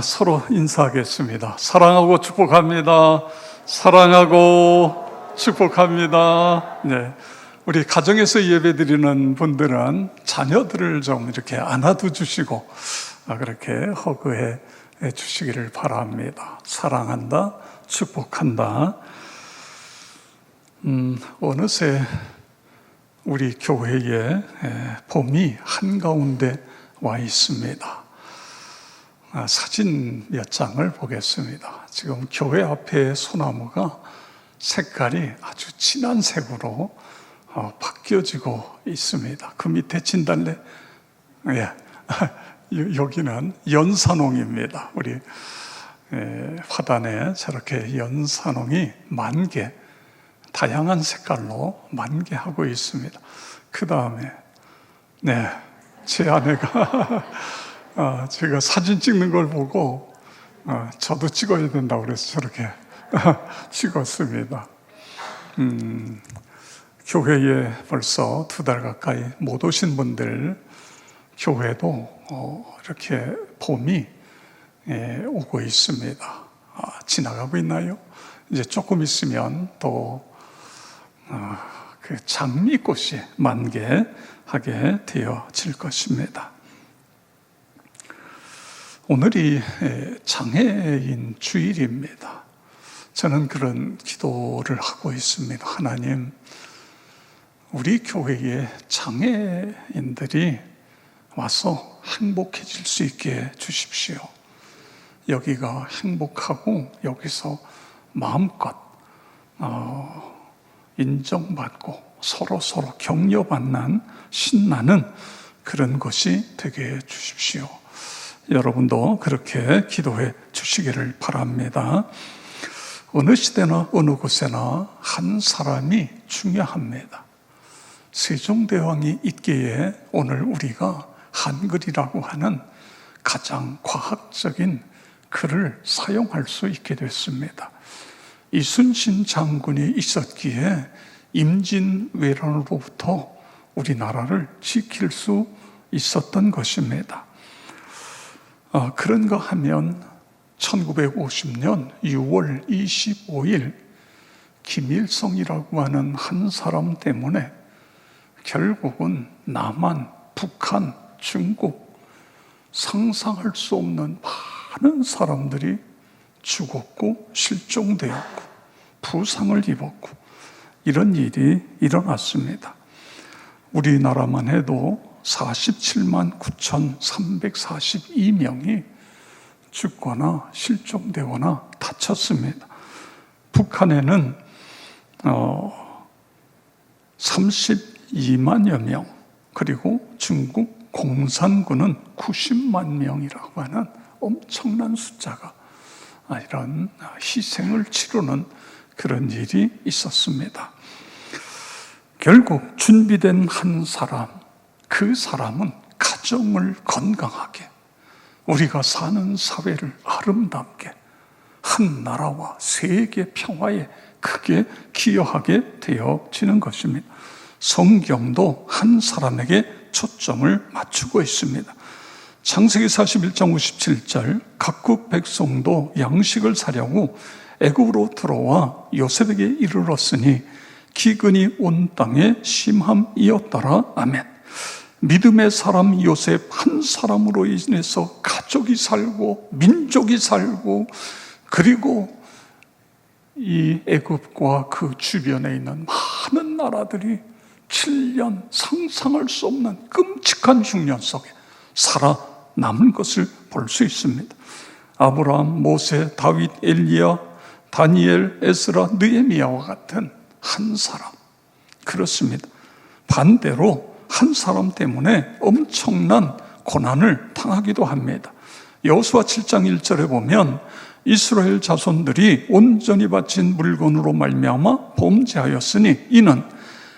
서로 인사하겠습니다. 사랑하고 축복합니다. 사랑하고 축복합니다. 네, 우리 가정에서 예배드리는 분들은 자녀들을 좀 이렇게 안아도 주시고 그렇게 허그해 주시기를 바랍니다. 사랑한다, 축복한다. 어느새 우리 교회에 봄이 한가운데 와 있습니다. 사진 몇 장을 보겠습니다. 지금 교회 앞에 소나무가 색깔이 아주 진한 색으로 바뀌어지고 있습니다. 그 밑에 진달래, 여기는 연산홍입니다. 우리 화단에 저렇게 연산홍이 만개, 다양한 색깔로 만개하고 있습니다. 그 다음에 제 아내가 제가 사진 찍는 걸 보고 저도 찍어야 된다고 그래서 저렇게 찍었습니다. 교회에 벌써 2달 가까이 못 오신 분들, 교회도 이렇게 봄이 오고 있습니다. 지나가고 있나요? 이제 조금 있으면 또 그 장미꽃이 만개하게 되어질 것입니다. 오늘이 장애인 주일입니다. 저는 그런 기도를 하고 있습니다. 하나님, 우리 교회에 장애인들이 와서 행복해질 수 있게 주십시오. 여기가 행복하고 여기서 마음껏 인정받고 서로 격려받는 신나는 그런 것이 되게 해 주십시오. 여러분도 그렇게 기도해 주시기를 바랍니다. 어느 시대나 어느 곳에나 한 사람이 중요합니다. 세종대왕이 있기에 오늘 우리가 한글이라고 하는 가장 과학적인 글을 사용할 수 있게 됐습니다. 이순신 장군이 있었기에 임진왜란으로부터 우리나라를 지킬 수 있었던 것입니다. 그런가 하면 1950년 6월 25일 김일성이라고 하는 한 사람 때문에 결국은 남한, 북한, 중국 상상할 수 없는 많은 사람들이 죽었고 실종되었고 부상을 입었고 이런 일이 일어났습니다. 우리나라만 해도 47만 9,342명이 죽거나 실종되거나 다쳤습니다. 북한에는 32만여 명, 그리고 중국 공산군은 90만 명이라고 하는 엄청난 숫자가 이런 희생을 치르는 그런 일이 있었습니다. 결국 준비된 한 사람, 그 사람은 가정을 건강하게, 우리가 사는 사회를 아름답게, 한 나라와 세계 평화에 크게 기여하게 되어지는 것입니다. 성경도 한 사람에게 초점을 맞추고 있습니다. 창세기 41장 57절, 각국 백성도 양식을 사려고 애굽으로 들어와 요셉에게 이르렀으니 기근이 온 땅에 심함이었더라. 아멘. 믿음의 사람 요셉 한 사람으로 인해서 가족이 살고 민족이 살고, 그리고 이 애굽과 그 주변에 있는 많은 나라들이 7년 상상할 수 없는 끔찍한 흉년 속에 살아남은 것을 볼 수 있습니다. 아브라함, 모세, 다윗, 엘리야, 다니엘, 에스라, 느헤미야와 같은 한 사람, 그렇습니다. 반대로 한 사람 때문에 엄청난 고난을 당하기도 합니다. 여호수아 7장 1절에 보면 이스라엘 자손들이 온전히 바친 물건으로 말미암아 범죄하였으니 이는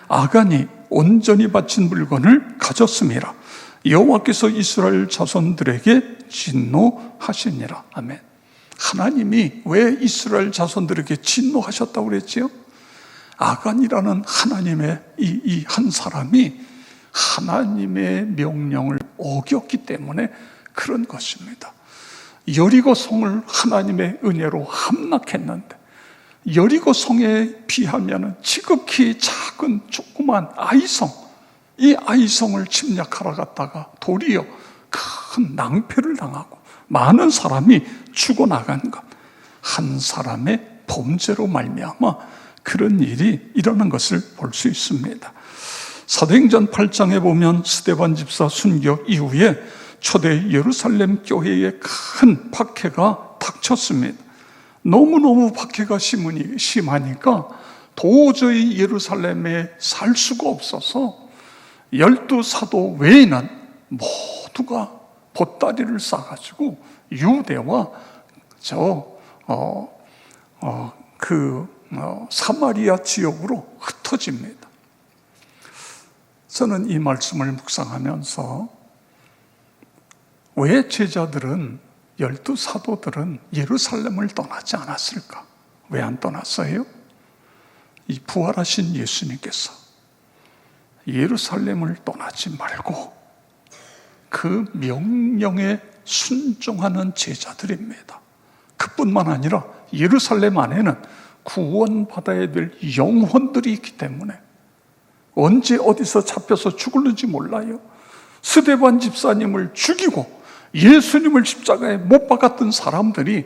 아간이 온전히 바친 물건을 가졌음이라. 여호와께서 이스라엘 자손들에게 진노하시니라. 아멘. 하나님이 왜 이스라엘 자손들에게 진노하셨다고 그랬지요? 아간이라는 하나님의 이 한 사람이 하나님의 명령을 어겼기 때문에 그런 것입니다. 여리고성을 하나님의 은혜로 함락했는데, 여리고성에 비하면 지극히 작은 조그만 아이성, 이 아이성을 침략하러 갔다가 도리어 큰 낭패를 당하고 많은 사람이 죽어나간 것, 한 사람의 범죄로 말미암아 그런 일이 일어난 것을 볼 수 있습니다. 사도행전 8장에 보면 스데반 집사 순교 이후에 초대 예루살렘 교회에 큰 박해가 닥쳤습니다. 너무너무 박해가 심하니까 도저히 예루살렘에 살 수가 없어서 12사도 외에는 모두가 보따리를 싸가지고 유대와 사마리아 지역으로 흩어집니다. 저는 이 말씀을 묵상하면서 왜 제자들은, 12사도들은 예루살렘을 떠나지 않았을까? 왜 안 떠났어요? 이 부활하신 예수님께서 예루살렘을 떠나지 말고 그 명령에 순종하는 제자들입니다. 그뿐만 아니라 예루살렘 안에는 구원받아야 될 영혼들이 있기 때문에 언제 어디서 잡혀서 죽을는지 몰라요. 스데반 집사님을 죽이고 예수님을 십자가에 못 박았던 사람들이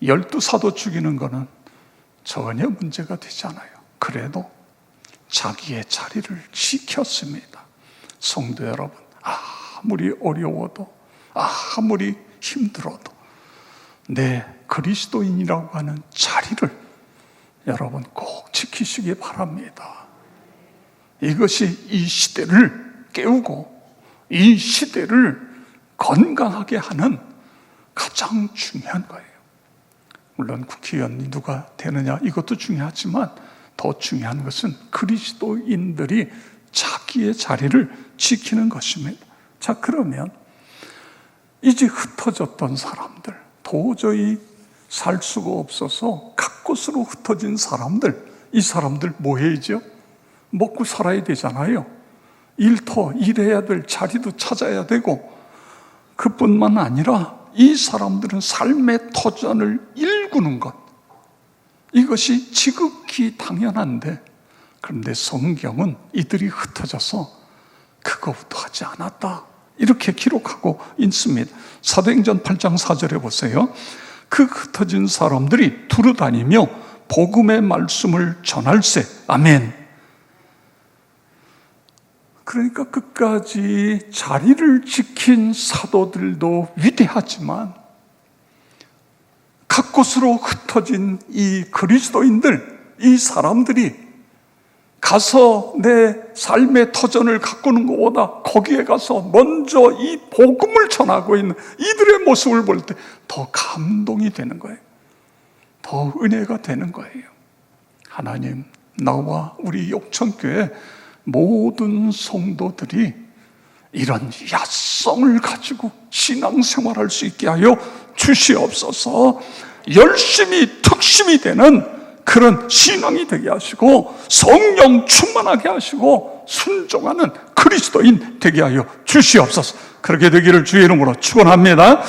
12사도 죽이는 것은 전혀 문제가 되지 않아요. 그래도 자기의 자리를 지켰습니다. 성도 여러분, 아무리 어려워도, 아무리 힘들어도 내 그리스도인이라고 하는 자리를 여러분 꼭 지키시기 바랍니다. 이것이 이 시대를 깨우고 이 시대를 건강하게 하는 가장 중요한 거예요. 물론 국회의원이 누가 되느냐 이것도 중요하지만 더 중요한 것은 그리스도인들이 자기의 자리를 지키는 것입니다. 자, 그러면 이제 흩어졌던 사람들, 도저히 살 수가 없어서 각 곳으로 흩어진 사람들, 이 사람들 뭐 해야죠? 먹고 살아야 되잖아요. 일해야 될 자리도 찾아야 되고, 그뿐만 아니라 이 사람들은 삶의 터전을 일구는 것, 이것이 지극히 당연한데, 그런데 성경은 이들이 흩어져서 그거부터 하지 않았다, 이렇게 기록하고 있습니다. 사도행전 8장 4절에 보세요. 그 흩어진 사람들이 두루다니며 복음의 말씀을 전할세. 아멘. 그러니까 끝까지 자리를 지킨 사도들도 위대하지만 각 곳으로 흩어진 이 그리스도인들, 이 사람들이 가서 내 삶의 터전을 가꾸는 것보다 거기에 가서 먼저 이 복음을 전하고 있는 이들의 모습을 볼 때 더 감동이 되는 거예요. 더 은혜가 되는 거예요. 하나님, 나와 우리 욕천교회 모든 성도들이 이런 야성을 가지고 신앙생활할 수 있게 하여 주시옵소서. 열심히 특심이 되는 그런 신앙이 되게 하시고 성령 충만하게 하시고 순종하는 그리스도인 되게 하여 주시옵소서. 그렇게 되기를 주의 이름으로 축원합니다.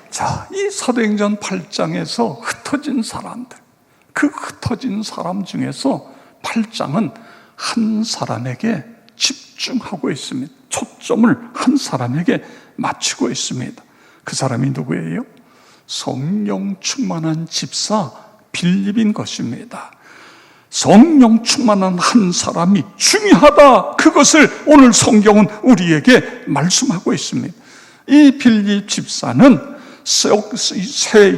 자, 이 사도행전 8장에서 흩어진 사람들, 그 흩어진 사람 중에서 8장은 한 사람에게 집중하고 있습니다. 초점을 한 사람에게 맞추고 있습니다. 그 사람이 누구예요? 성령 충만한 집사 빌립인 것입니다. 성령 충만한 한 사람이 중요하다, 그것을 오늘 성경은 우리에게 말씀하고 있습니다. 이 빌립 집사는 새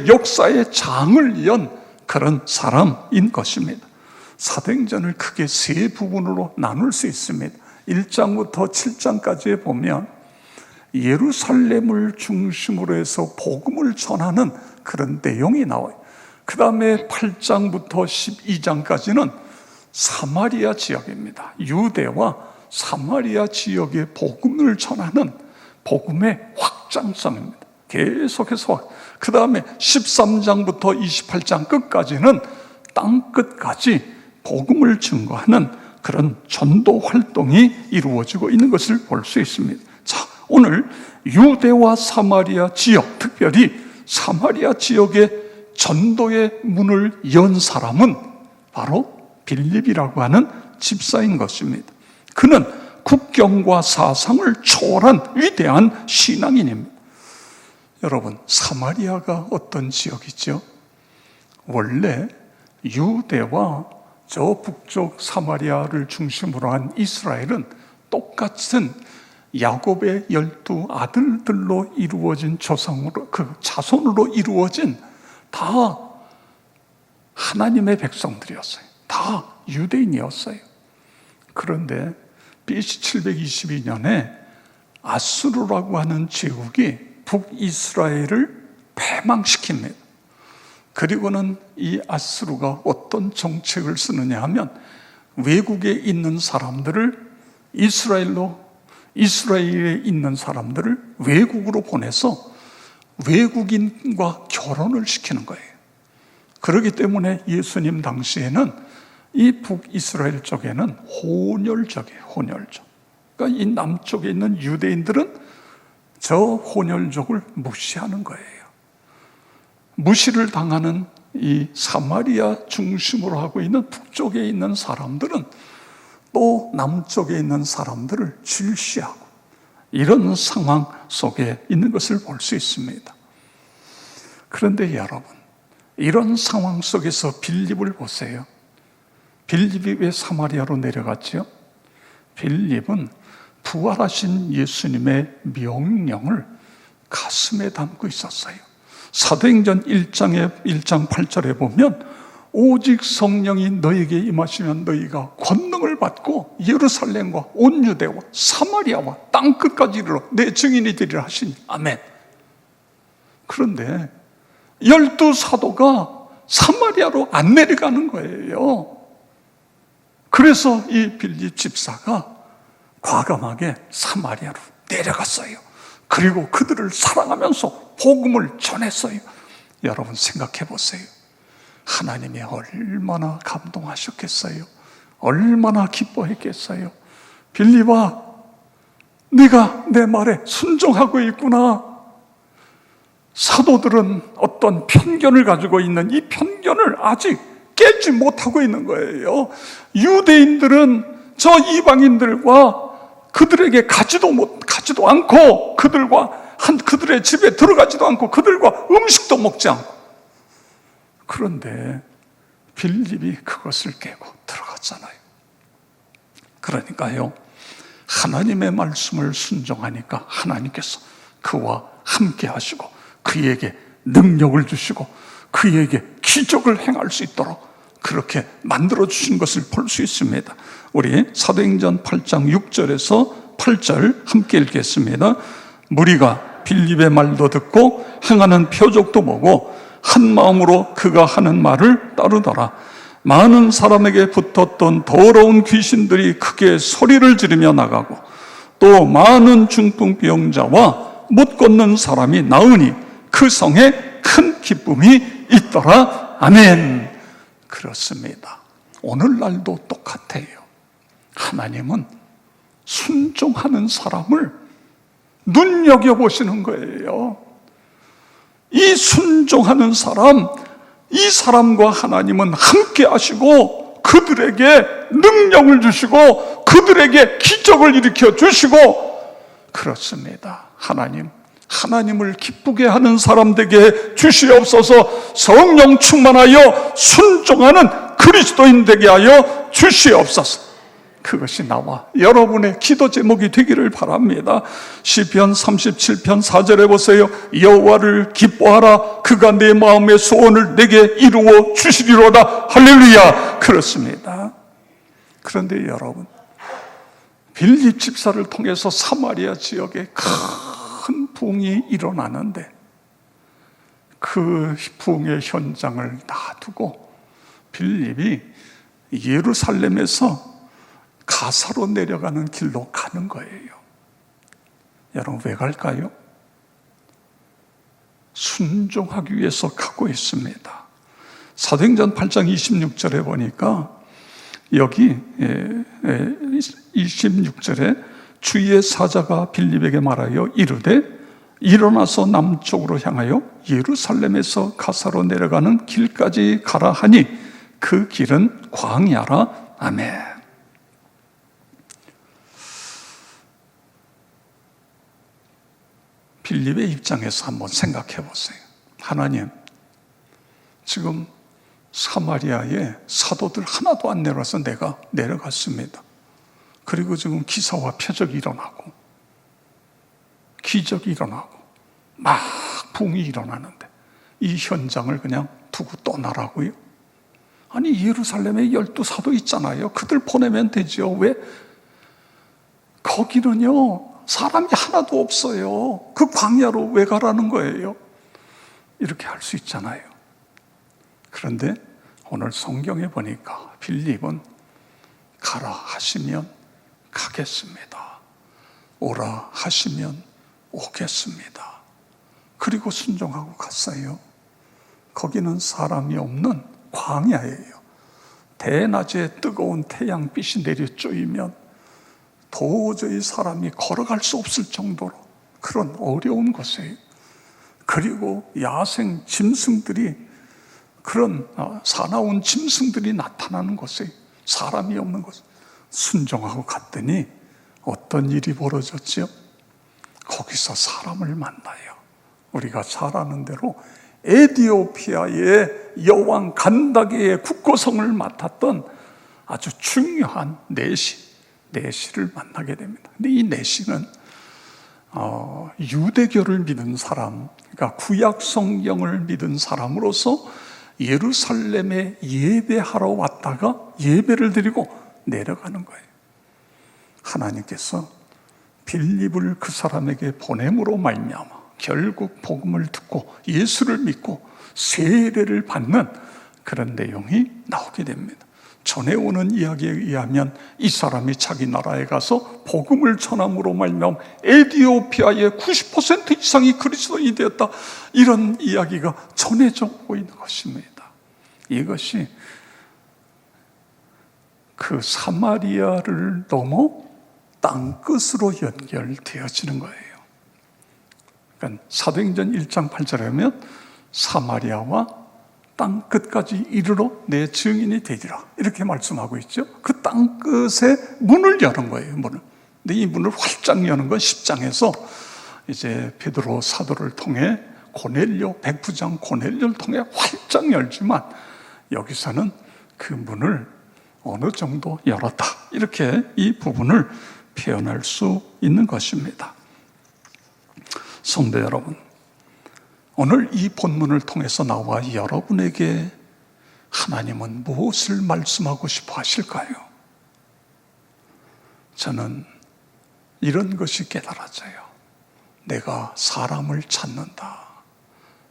역사의 장을 연 그런 사람인 것입니다. 사도행전을 크게 세 부분으로 나눌 수 있습니다. 1장부터 7장까지에 보면 예루살렘을 중심으로 해서 복음을 전하는 그런 내용이 나와요. 그 다음에 8장부터 12장까지는 사마리아 지역입니다. 유대와 사마리아 지역의 복음을 전하는 복음의 확장성입니다. 계속해서. 그 다음에 13장부터 28장 끝까지는 땅 끝까지 복음을 증거하는 그런 전도 활동이 이루어지고 있는 것을 볼 수 있습니다. 자, 오늘 유대와 사마리아 지역, 특별히 사마리아 지역의 전도의 문을 연 사람은 바로 빌립이라고 하는 집사인 것입니다. 그는 국경과 사상을 초월한 위대한 신앙인입니다. 여러분, 사마리아가 어떤 지역이죠? 원래 유대와 저 북쪽 사마리아를 중심으로 한 이스라엘은 똑같은 야곱의 12 아들들로 이루어진 자손으로 이루어진 다 하나님의 백성들이었어요. 다 유대인이었어요. 그런데 BC 722년에 아수르라고 하는 제국이 북이스라엘을 패망시킵니다. 그리고는 이 아수르가 어떤 정책을 쓰느냐 하면 외국에 있는 사람들을 이스라엘에 있는 사람들을 외국으로 보내서 외국인과 결혼을 시키는 거예요. 그렇기 때문에 예수님 당시에는 이 북이스라엘 쪽에는 혼혈족이에요. 혼혈족. 그러니까 이 남쪽에 있는 유대인들은 저 혼혈족을 무시하는 거예요. 무시를 당하는 이 사마리아 중심으로 하고 있는 북쪽에 있는 사람들은 또 남쪽에 있는 사람들을 질시하고 이런 상황 속에 있는 것을 볼 수 있습니다. 그런데 여러분, 이런 상황 속에서 빌립을 보세요. 빌립이 왜 사마리아로 내려갔죠? 빌립은 부활하신 예수님의 명령을 가슴에 담고 있었어요. 사도행전 1장 8절에 보면 오직 성령이 너에게 임하시면 너희가 권능을 받고 예루살렘과 온 유대와 사마리아와 땅끝까지 이르러 내 증인이 되리라 하시니 아멘. 그런데 12사도가 사마리아로 안 내려가는 거예요. 그래서 이 빌립 집사가 과감하게 사마리아로 내려갔어요. 그리고 그들을 사랑하면서 복음을 전했어요. 여러분 생각해 보세요. 하나님이 얼마나 감동하셨겠어요? 얼마나 기뻐했겠어요? 빌립아, 네가 내 말에 순종하고 있구나. 사도들은 어떤 편견을 가지고 있는 이 편견을 아직 깨지 못하고 있는 거예요. 유대인들은 저 이방인들과 그들에게 가지도 않고 그들의 집에 들어가지도 않고 그들과 음식도 먹지 않고. 그런데 빌립이 그것을 깨고 들어갔잖아요. 그러니까요, 하나님의 말씀을 순종하니까 하나님께서 그와 함께 하시고 그에게 능력을 주시고 그에게 기적을 행할 수 있도록 그렇게 만들어 주신 것을 볼 수 있습니다. 우리 사도행전 8장 6절에서 8절 함께 읽겠습니다. 무리가 빌립의 말도 듣고 행하는 표적도 보고 한 마음으로 그가 하는 말을 따르더라. 많은 사람에게 붙었던 더러운 귀신들이 크게 소리를 지르며 나가고 또 많은 중풍병자와 못 걷는 사람이 나으니 그 성에 큰 기쁨이 있더라. 아멘. 그렇습니다. 오늘날도 똑같아요. 하나님은 순종하는 사람을 눈여겨보시는 거예요. 이 순종하는 사람, 이 사람과 하나님은 함께 하시고 그들에게 능력을 주시고 그들에게 기적을 일으켜 주시고 그렇습니다. 하나님을 기쁘게 하는 사람 되게 주시옵소서. 성령 충만하여 순종하는 그리스도인 되게 하여 주시옵소서. 그것이 나와 여러분의 기도 제목이 되기를 바랍니다. 시편 37편 4절에 보세요. 여호와를 기뻐하라. 그가 내 마음의 소원을 내게 이루어 주시리로다. 할렐루야. 그렇습니다. 그런데 여러분, 빌립 집사를 통해서 사마리아 지역에 큰 부흥이 일어나는데 그 부흥의 현장을 놔두고 빌립이 예루살렘에서 가사로 내려가는 길로 가는 거예요. 여러분 왜 갈까요? 순종하기 위해서 가고 있습니다. 사도행전 8장 26절에 보니까 여기 26절에 주의 사자가 빌립에게 말하여 이르되 일어나서 남쪽으로 향하여 예루살렘에서 가사로 내려가는 길까지 가라 하니 그 길은 광야라. 아멘. 빌립의 입장에서 한번 생각해 보세요. 하나님, 지금 사마리아에 사도들 하나도 안 내려와서 내가 내려갔습니다. 그리고 지금 기사와 표적이 일어나고 기적이 일어나고 막 붕이 일어나는데 이 현장을 그냥 두고 떠나라고요? 아니, 예루살렘에 12사도 있잖아요. 그들 보내면 되죠. 왜? 거기는요, 사람이 하나도 없어요. 그 광야로 왜 가라는 거예요? 이렇게 할 수 있잖아요. 그런데 오늘 성경에 보니까 빌립은 가라 하시면 가겠습니다. 오라 하시면 오겠습니다. 그리고 순종하고 갔어요. 거기는 사람이 없는 광야예요. 대낮에 뜨거운 태양빛이 내려 쪼이면 도저히 사람이 걸어갈 수 없을 정도로 그런 어려운 곳이에요. 그리고 야생 짐승들이, 그런 사나운 짐승들이 나타나는 곳에, 사람이 없는 곳에 순종하고 갔더니 어떤 일이 벌어졌죠? 거기서 사람을 만나요. 우리가 잘 아는 대로 에티오피아의 여왕 간다게의 국고성을 맡았던 아주 중요한 내시를 만나게 됩니다. 근데 이 내시는 유대교를 믿은 사람, 그러니까 구약 성경을 믿은 사람으로서 예루살렘에 예배하러 왔다가 예배를 드리고 내려가는 거예요. 하나님께서 빌립을 그 사람에게 보냄으로 말미암아 결국 복음을 듣고 예수를 믿고 세례를 받는 그런 내용이 나오게 됩니다. 전해오는 이야기에 의하면 이 사람이 자기 나라에 가서 복음을 전함으로 말미암아 에티오피아의 90% 이상이 그리스도인이 되었다, 이런 이야기가 전해져 오고 있는 것입니다. 이것이 그 사마리아를 넘어 땅끝으로 연결되어지는 거예요. 그러니까 사도행전 1장 8절에 보면 사마리아와 땅끝까지 이르러 내 증인이 되리라, 이렇게 말씀하고 있죠. 그 땅끝에 문을 여는 거예요. 문을. 근데 이 문을 활짝 여는 건 10장에서 이제 베드로 사도를 통해 고넬료, 백부장 고넬료를 통해 활짝 열지만, 여기서는 그 문을 어느 정도 열었다, 이렇게 이 부분을 표현할 수 있는 것입니다. 성도 여러분, 오늘 이 본문을 통해서 나와 여러분에게 하나님은 무엇을 말씀하고 싶어 하실까요? 저는 이런 것이 깨달아져요. 내가 사람을 찾는다.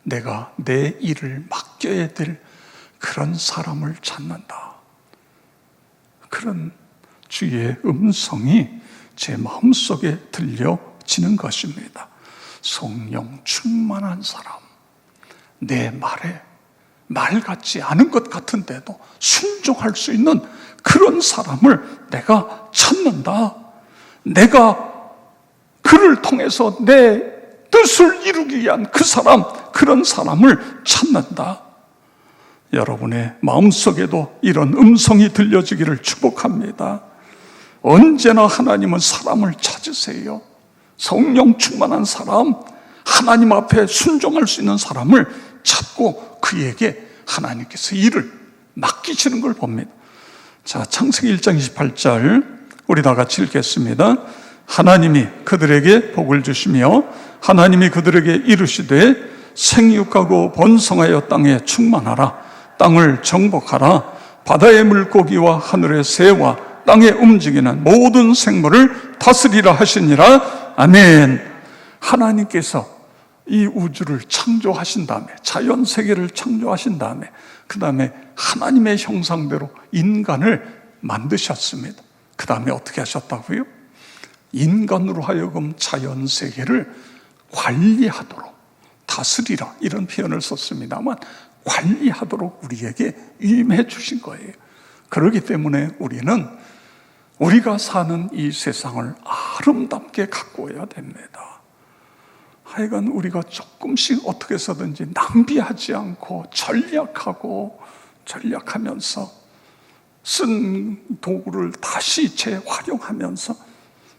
내가 내 일을 맡겨야 될 그런 사람을 찾는다. 그런 주의 음성이 제 마음속에 들려지는 것입니다. 성령 충만한 사람, 내 말에 말 같지 않은 것 같은데도 순종할 수 있는 그런 사람을 내가 찾는다. 내가 그를 통해서 내 뜻을 이루기 위한 그 사람, 그런 사람을 찾는다. 여러분의 마음속에도 이런 음성이 들려지기를 축복합니다. 언제나 하나님은 사람을 찾으세요. 성령 충만한 사람, 하나님 앞에 순종할 수 있는 사람을 찾고 그에게 하나님께서 일을 맡기시는 걸 봅니다. 자, 창세기 1장 28절 우리 다 같이 읽겠습니다. 하나님이 그들에게 복을 주시며 하나님이 그들에게 이르시되 생육하고 번성하여 땅에 충만하라. 땅을 정복하라. 바다의 물고기와 하늘의 새와 땅에 움직이는 모든 생물을 다스리라 하시니라. 아멘. 하나님께서 이 우주를 창조하신 다음에, 자연 세계를 창조하신 다음에, 그 다음에 하나님의 형상대로 인간을 만드셨습니다. 그 다음에 어떻게 하셨다고요? 인간으로 하여금 자연 세계를 관리하도록, 다스리라, 이런 표현을 썼습니다만 관리하도록 우리에게 임해 주신 거예요. 그렇기 때문에 우리는 우리가 사는 이 세상을 아름답게 가꾸어야 됩니다. 하여간 우리가 조금씩 어떻게 해서든지 낭비하지 않고 전략하면서 쓴 도구를 다시 재활용하면서,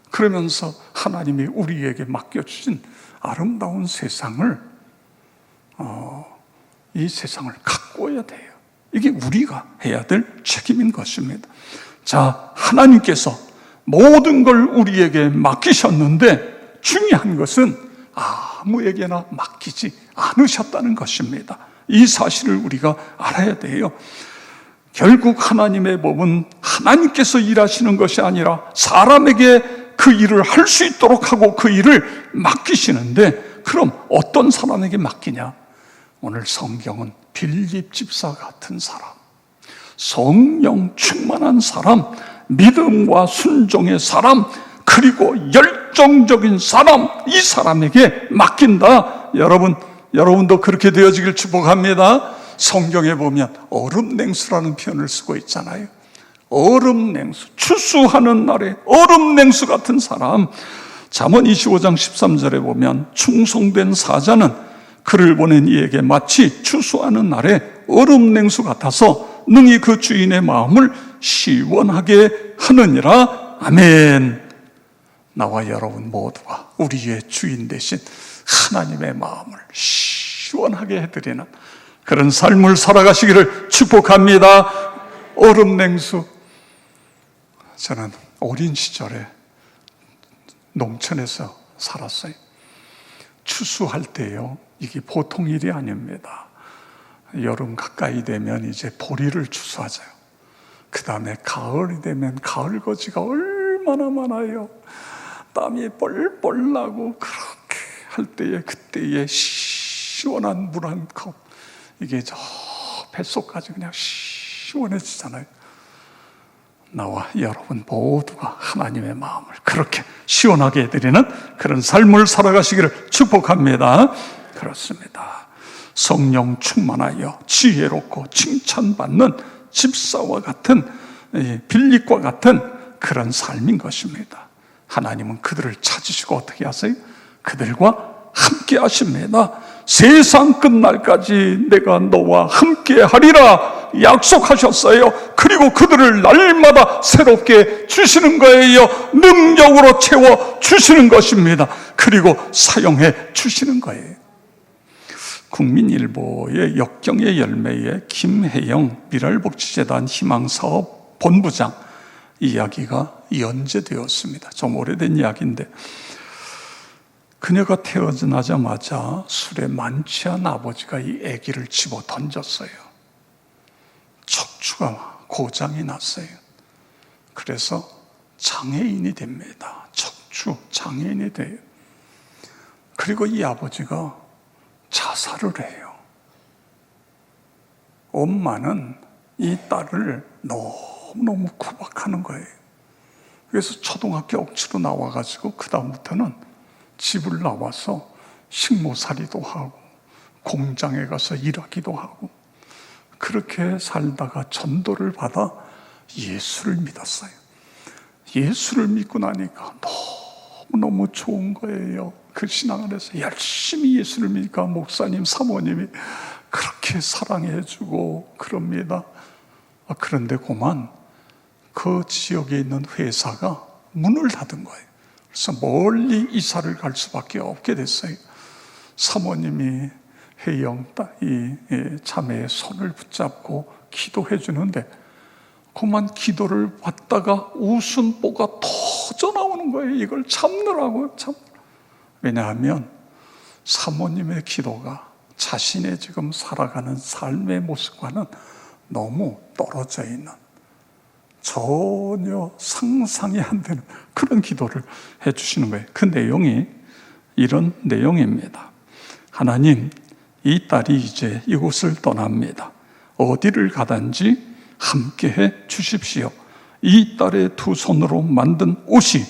그러면서 하나님이 우리에게 맡겨주신 아름다운 세상을, 이 세상을 가꾸어야 돼요. 이게 우리가 해야 될 책임인 것입니다. 자, 하나님께서 모든 걸 우리에게 맡기셨는데 중요한 것은 아무에게나 맡기지 않으셨다는 것입니다. 이 사실을 우리가 알아야 돼요. 결국 하나님의 법은 하나님께서 일하시는 것이 아니라 사람에게 그 일을 할 수 있도록 하고 그 일을 맡기시는데, 그럼 어떤 사람에게 맡기냐? 오늘 성경은 빌립 집사 같은 사람, 성령 충만한 사람, 믿음과 순종의 사람, 그리고 열정적인 사람, 이 사람에게 맡긴다. 여러분도 그렇게 되어지길 축복합니다. 성경에 보면 얼음냉수라는 표현을 쓰고 있잖아요. 얼음냉수, 추수하는 날에 얼음냉수 같은 사람. 잠언 25장 13절에 보면 충성된 사자는 그를 보낸 이에게 마치 추수하는 날에 얼음냉수 같아서 능히 그 주인의 마음을 시원하게 하느니라. 아멘. 나와 여러분 모두가 우리의 주인 되신 하나님의 마음을 시원하게 해드리는 그런 삶을 살아가시기를 축복합니다. 얼음냉수. 저는 어린 시절에 농촌에서 살았어요. 추수할 때요, 이게 보통 일이 아닙니다. 여름 가까이 되면 이제 보리를 추수하죠. 그 다음에 가을이 되면 가을거지가 얼마나 많아요. 땀이 뻘뻘 나고, 그렇게 할 때에 그때에 시원한 물 한 컵, 이게 저 뱃속까지 그냥 시원해지잖아요. 나와 여러분 모두가 하나님의 마음을 그렇게 시원하게 해드리는 그런 삶을 살아가시기를 축복합니다. 그렇습니다. 성령 충만하여 지혜롭고 칭찬받는 집사와 같은, 빌립과 같은 그런 삶인 것입니다. 하나님은 그들을 찾으시고 어떻게 하세요? 그들과 함께 하십니다. 세상 끝날까지 내가 너와 함께 하리라 약속하셨어요. 그리고 그들을 날마다 새롭게 주시는 거예요. 능력으로 채워 주시는 것입니다. 그리고 사용해 주시는 거예요. 국민일보의 역경의 열매의 김혜영 미랄복지재단 희망사업 본부장 이야기가 연재되었습니다. 좀 오래된 이야기인데, 그녀가 태어나자마자 술에 만취한 아버지가 이 아기를 집어 던졌어요. 척추가 고장이 났어요. 그래서 장애인이 됩니다. 척추 장애인이 돼요. 그리고 이 아버지가 자살을 해요. 엄마는 이 딸을 너무너무 구박하는 거예요. 그래서 초등학교 억지로 나와가지고 그 다음부터는 집을 나와서 식모살이도 하고 공장에 가서 일하기도 하고, 그렇게 살다가 전도를 받아 예수를 믿었어요. 예수를 믿고 나니까 너무너무 좋은 거예요. 그 신앙 안에서 열심히 예수를 믿으니까 목사님, 사모님이 그렇게 사랑해주고 그럽니다. 그런데 그만 그 지역에 있는 회사가 문을 닫은 거예요. 그래서 멀리 이사를 갈 수밖에 없게 됐어요. 사모님이 혜영 이 자매의 손을 붙잡고 기도해 주는데, 그만 기도를 받다가 웃음보가 터져 나오는 거예요. 이걸 참느라고요. 왜냐하면 사모님의 기도가 자신의 지금 살아가는 삶의 모습과는 너무 떨어져 있는, 전혀 상상이 안 되는 그런 기도를 해주시는 거예요. 그 내용이 이런 내용입니다. 하나님, 이 딸이 이제 이곳을 떠납니다. 어디를 가든지 함께해 주십시오. 이 딸의 두 손으로 만든 옷이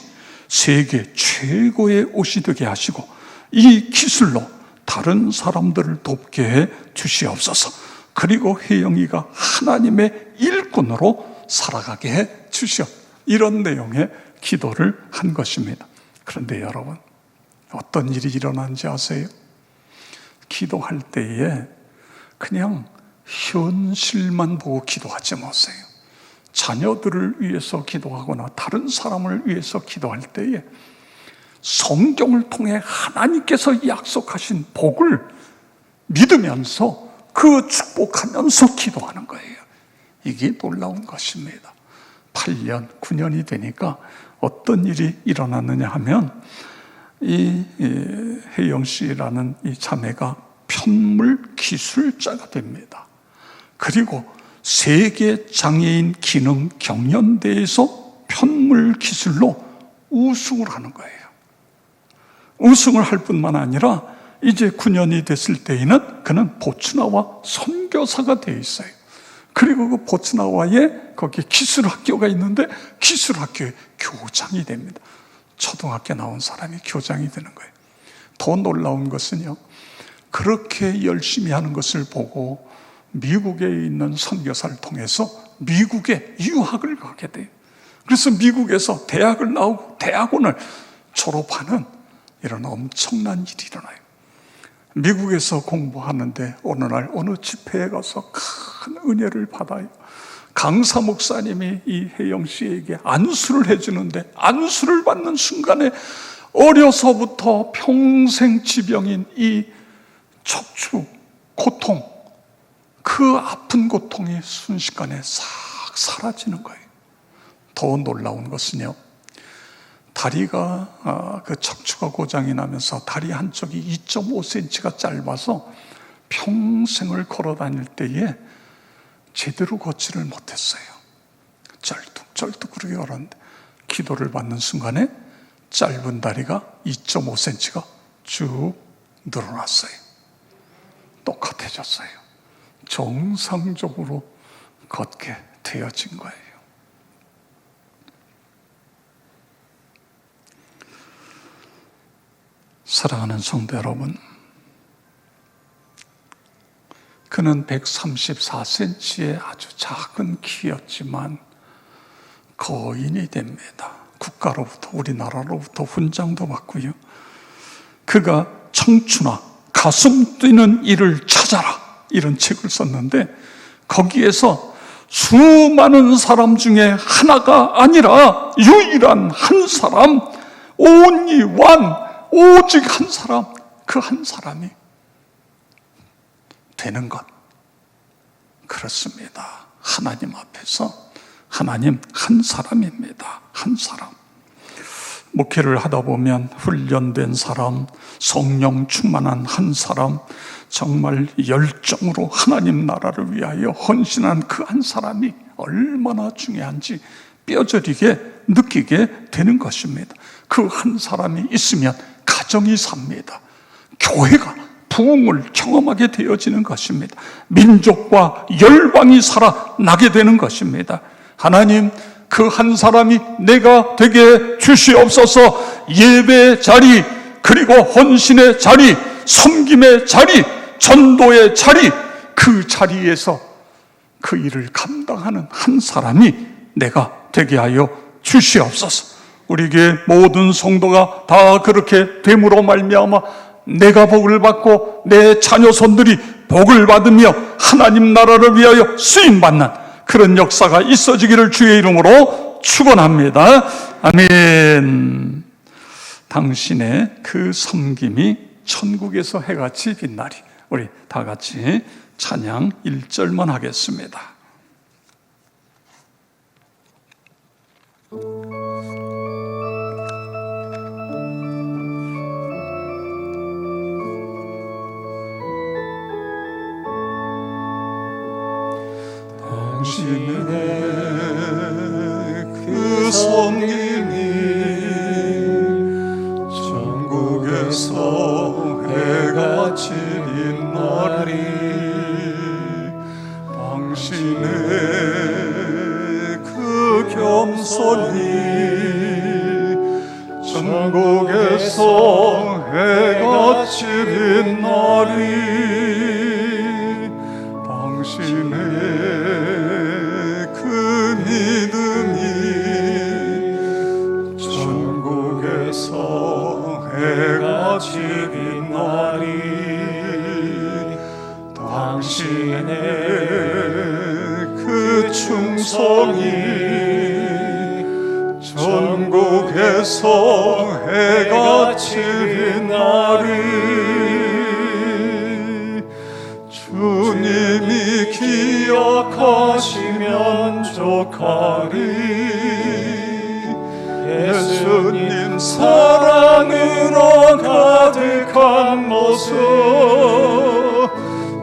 세계 최고의 옷이 되게 하시고, 이 기술로 다른 사람들을 돕게 해 주시옵소서. 그리고 혜영이가 하나님의 일꾼으로 살아가게 해 주시옵. 이런 내용의 기도를 한 것입니다. 그런데 여러분, 어떤 일이 일어난지 아세요? 기도할 때에 그냥 현실만 보고 기도하지 마세요. 자녀들을 위해서 기도하거나 다른 사람을 위해서 기도할 때에 성경을 통해 하나님께서 약속하신 복을 믿으면서 그 축복하면서 기도하는 거예요. 이게 놀라운 것입니다. 8년, 9년이 되니까 어떤 일이 일어났느냐 하면 이 혜영 씨라는 이 자매가 편물 기술자가 됩니다. 그리고 세계 장애인 기능 경연대회에서 편물 기술로 우승을 하는 거예요. 우승을 할 뿐만 아니라 이제 9년이 됐을 때에는 그는 보츠나와 선교사가 되어 있어요. 그리고 그 보츠나와에 거기 기술학교가 있는데 기술학교의 교장이 됩니다. 초등학교 나온 사람이 교장이 되는 거예요. 더 놀라운 것은요, 그렇게 열심히 하는 것을 보고 미국에 있는 선교사를 통해서 미국에 유학을 가게 돼요. 그래서 미국에서 대학을 나오고 대학원을 졸업하는 이런 엄청난 일이 일어나요. 미국에서 공부하는데 어느 날 어느 집회에 가서 큰 은혜를 받아요. 강사 목사님이 이 혜영 씨에게 안수를 해주는데 안수를 받는 순간에 어려서부터 평생 지병인 이 척추 고통, 그 아픈 고통이 순식간에 싹 사라지는 거예요. 더 놀라운 것은요, 다리가 그 척추가 고장이 나면서 다리 한쪽이 2.5cm가 짧아서 평생을 걸어 다닐 때에 제대로 걷지를 못했어요. 쩔뚝쩔뚝 그렇게 걸었는데 기도를 받는 순간에 짧은 다리가 2.5cm가 쭉 늘어났어요. 똑같아졌어요. 정상적으로 걷게 되어진 거예요. 사랑하는 성도 여러분, 그는 134cm의 아주 작은 키였지만 거인이 됩니다. 국가로부터, 우리나라로부터 훈장도 받고요. 그가 청춘아 가슴 뛰는 일을 찾아라, 이런 책을 썼는데 거기에서 수많은 사람 중에 하나가 아니라 유일한 한 사람, only one, 오직 한 사람, 그 한 사람이 되는 것. 그렇습니다. 하나님 앞에서 하나님 한 사람입니다. 한 사람. 목회를 하다 보면 훈련된 사람, 성령 충만한 한 사람, 정말 열정으로 하나님 나라를 위하여 헌신한 그 한 사람이 얼마나 중요한지 뼈저리게 느끼게 되는 것입니다. 그 한 사람이 있으면 가정이 삽니다. 교회가 부흥을 경험하게 되어지는 것입니다. 민족과 열방이 살아나게 되는 것입니다. 하나님, 그 한 사람이 내가 되게 주시옵소서. 예배의 자리, 그리고 헌신의 자리, 섬김의 자리, 전도의 자리, 그 자리에서 그 일을 감당하는 한 사람이 내가 되게 하여 주시옵소서. 우리 교회 모든 성도가 다 그렇게 됨으로 말미암아 내가 복을 받고 내 자녀손들이 복을 받으며 하나님 나라를 위하여 쓰임받는 그런 역사가 있어지기를 주의 이름으로 축원합니다. 아멘. 당신의 그 섬김이 천국에서 해같이 빛나리. 우리 다 같이 찬양 1절만 하겠습니다. 당신의 그 섬김이 천국에서 해같이 빛나리. 당신의 그 겸손이 천국에서 해같이 빛나리. 당신의 그 믿음이 천국에서 해가 하시네. 그 충성이 전국에서 해같이 빛나리. 주님이 기억하시면 족하리. 예수님 사랑으로 가득한 모습,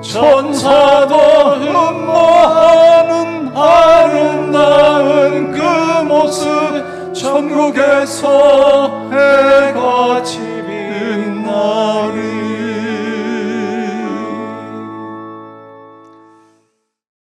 천사도 흠모하는 아름다운 그 모습, 전국에서 해같이 빛나리.